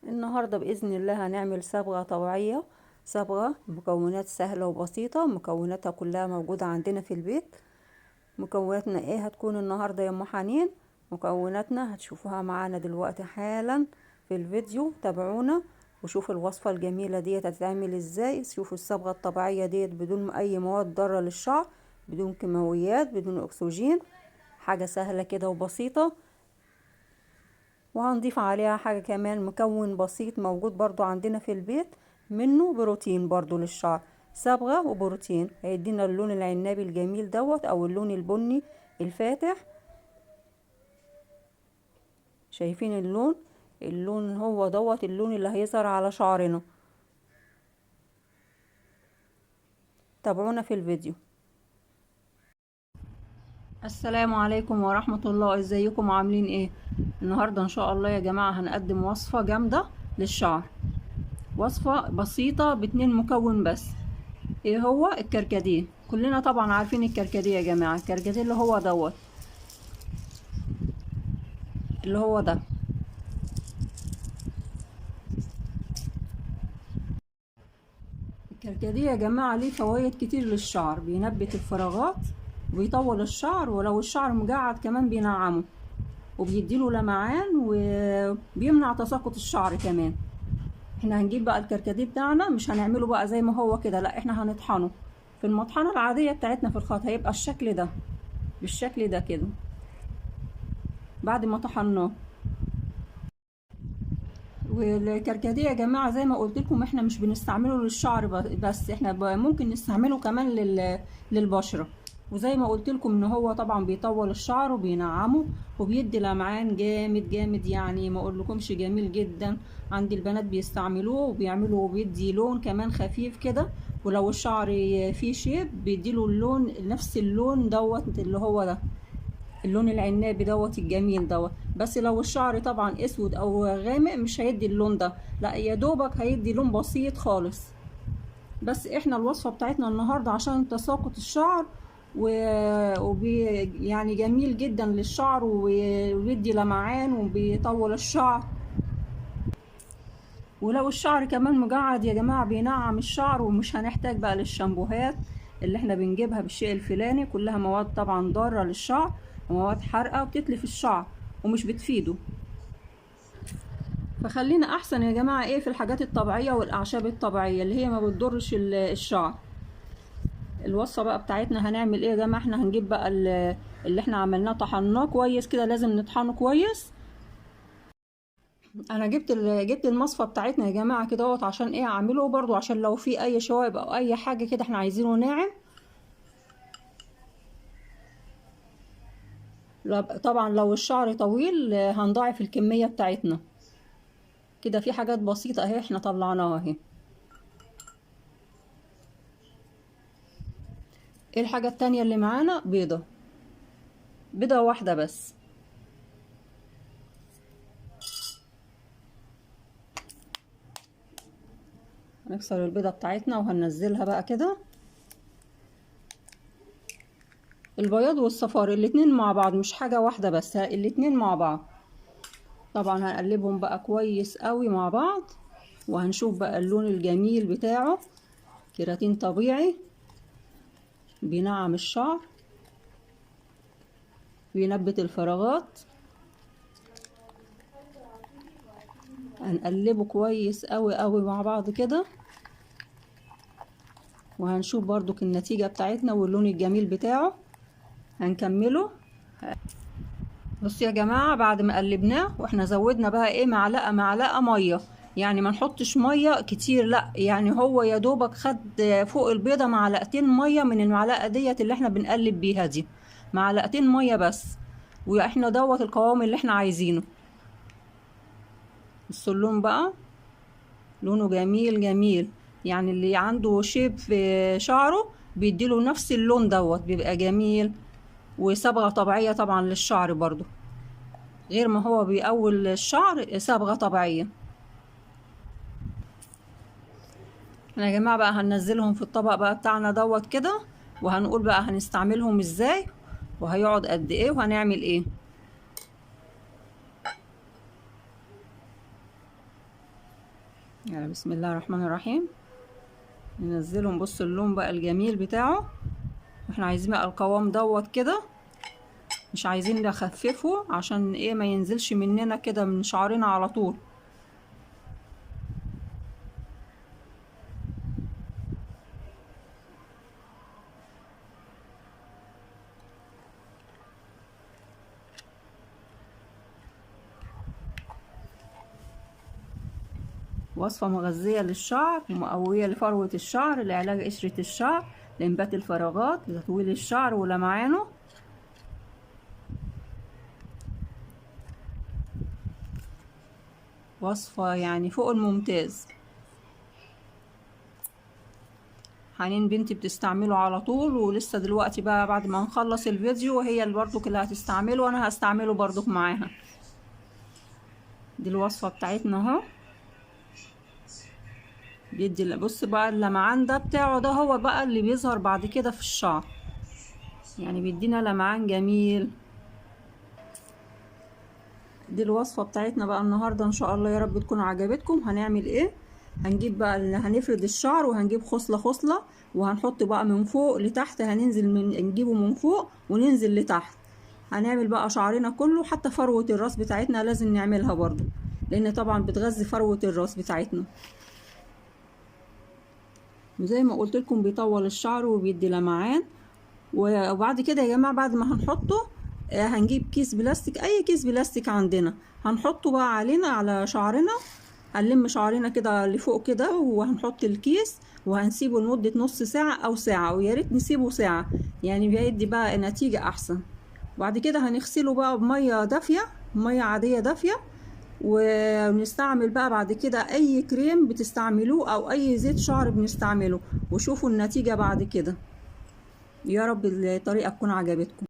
النهاردة بإذن الله هنعمل صبغة طبيعية. صبغة بمكونات سهلة وبسيطة، مكوناتها كلها موجودة عندنا في البيت. مكوناتنا ايه هتكون النهاردة يا ام حنين؟ مكوناتنا هتشوفوها معانا دلوقتي حالا في الفيديو. تابعونا وشوفوا الوصفة الجميلة ديت هتتعمل ازاي. شوفوا الصبغة الطبيعية ديت بدون اي مواد ضارة للشعر، بدون كيماويات، بدون اكسجين. حاجة سهلة كده وبسيطة. وهنضيف عليها حاجة كمان، مكون بسيط موجود برضو عندنا في البيت منه بروتين برضو للشعر. صبغة وبروتين هيدينا اللون العنابي الجميل دوت او اللون البني الفاتح. شايفين اللون هو دوت اللون اللي هيظهر على شعرنا. تابعونا في الفيديو. السلام عليكم ورحمة الله، ازيكم عاملين ايه؟ النهاردة ان شاء الله يا جماعة هنقدم وصفة جامدة للشعر. وصفة بسيطة باتنين مكون بس. ايه هو؟ الكركديه. كلنا طبعا عارفين الكركديه يا جماعة. الكركديه اللي هو دوت، اللي هو ده. الكركديه يا جماعة ليه فوائد كتير للشعر. بينبت الفراغات وبيطول الشعر، ولو الشعر مجعد كمان بينعمه وبيديله لمعان وبيمنع تساقط الشعر كمان. احنا هنجيب بقى الكركديه بتاعنا، مش هنعمله بقى زي ما هو كده، لا احنا هنطحنه في المطحنة العادية بتاعتنا في الخلاط. هيبقى الشكل ده، بالشكل ده كده بعد ما طحناه. والكركديه يا جماعه زي ما قلت لكم احنا مش بنستعمله للشعر بس، احنا ممكن نستعمله كمان للبشره. وزي ما قلت لكم ان هو طبعا بيطول الشعر وبينعمه وبيدي لمعان جامد جامد، يعني ما اقولكمش جميل جدا. عندي البنات بيستعملوه وبيعملوا وبيدي لون كمان خفيف كده. ولو الشعر فيه شيب بيديله اللون، نفس اللون دوت اللي هو ده، اللون العنابي دوت الجميل دوت. بس لو الشعر طبعا اسود او غامق مش هيدي اللون ده، لا يا دوبك هيدي لون بسيط خالص. بس احنا الوصفة بتاعتنا النهاردة عشان تساقط الشعر يعني جميل جدا للشعر وبيدي لمعان وبيطول الشعر. ولو الشعر كمان مجعد يا جماعة بينعم الشعر، ومش هنحتاج بقى للشامبوهات اللي احنا بنجيبها بالشيء الفلاني. كلها مواد طبعا ضارة للشعر ومواد حارقة وبتتلف الشعر ومش بتفيده. فخلينا احسن يا جماعة ايه في الحاجات الطبيعية والاعشاب الطبيعية اللي هي ما بتضرش الشعر. الوصفة بقى بتاعتنا هنعمل ايه يا جماعة؟ احنا هنجيب بقى اللي احنا عملناه طحناه كويس كده، لازم نطحنه كويس. انا جبت المصفى بتاعتنا يا جماعه كده اهوت، عشان ايه؟ اعمله برضو عشان لو في اي شوائب او اي حاجه كده احنا عايزينه ناعم. طبعا لو الشعر طويل هنضاعف الكميه بتاعتنا كده. في حاجات بسيطه اهي احنا طلعناها اهي. ايه الحاجه التانية اللي معانا؟ بيضه واحده بس. هنكسر البيضه بتاعتنا وهننزلها بقى كده. البياض والصفار الاتنين مع بعض، مش حاجه واحده بس، الاتنين مع بعض. طبعا هنقلبهم بقى كويس قوي مع بعض، وهنشوف بقى اللون الجميل بتاعه. كيراتين طبيعي بينعم الشعر، بينبت الفراغات. هنقلبه كويس قوي قوي مع بعض كده، وهنشوف برضو النتيجة بتاعتنا واللون الجميل بتاعه. هنكمله. بصوا يا جماعة، بعد ما قلبناه واحنا زودنا بقى ايه، معلقة مية. يعني ما نحطش مية كتير، لا يعني هو يا دوبك خد فوق البيضة معلقتين مية من المعلقة ديت اللي احنا بنقلب بيها دي. معلقتين مية بس، واحنا دوت القوام اللي احنا عايزينه. بصوا اللون بقى، لونه جميل جميل. يعني اللي عنده شيب في شعره بيديله نفس اللون دوت، بيبقى جميل. وصبغة طبيعية طبعا للشعر برضو، غير ما هو بيقول الشعر، صبغة طبيعية. احنا يا جماعة بقى هننزلهم في الطبق بقى بتاعنا دوت كده، وهنقول بقى هنستعملهم ازاي وهيقعد قد ايه وهنعمل ايه. يعني بسم الله الرحمن الرحيم. ننزله، نبص اللون بقى الجميل بتاعه. احنا عايزين بقى القوام دوت كده، مش عايزين نخففه عشان ايه ما ينزلش مننا كده من شعرنا على طول. وصفة مغذية للشعر ومقوية لفروة الشعر، لعلاج قشرة الشعر، لإنبات الفراغات، لتطويل الشعر ولمعانه. وصفة يعني فوق الممتاز. حنين بنتي بتستعمله على طول، ولسه دلوقتي بقى بعد ما نخلص الفيديو وهي اللي برضك اللي هتستعمله وانا هستعمله برضك معاها. دي الوصفة بتاعتنا اهو. بيدي، بص بقى اللمعان ده بتاعه ده هو بقى اللي بيظهر بعد كده في الشعر، يعني بيدينا لمعان جميل. دي الوصفة بتاعتنا بقى النهاردة ان شاء الله، يا رب تكون عجبتكم. هنعمل ايه؟ هنجيب بقى هنفرد الشعر، وهنجيب خصلة خصلة، وهنحط بقى من فوق لتحت، هننزل نجيبه من فوق وننزل لتحت. هنعمل بقى شعرنا كله، حتى فروة الراس بتاعتنا لازم نعملها برضو، لان طبعا بتغذي فروة الراس بتاعتنا. وزي ما قلت لكم بيطول الشعر وبيدي لمعان. وبعد كده يا جماعه بعد ما هنحطه، هنجيب كيس بلاستيك، اي كيس بلاستيك عندنا، هنحطه بقى علينا على شعرنا. هنلم شعرنا كده لفوق كده، وهنحط الكيس وهنسيبه لمدة نص ساعة او ساعة، ويا ريت نسيبه ساعة، يعني بيدي بقى نتيجة احسن. وبعد كده هنغسله بقى بمية دافية، مية عادية دافية. ونستعمل بقى بعد كده اي كريم بتستعملوه او اي زيت شعر بنستعمله، وشوفوا النتيجة بعد كده. يا رب الطريقة تكون عجبتكم.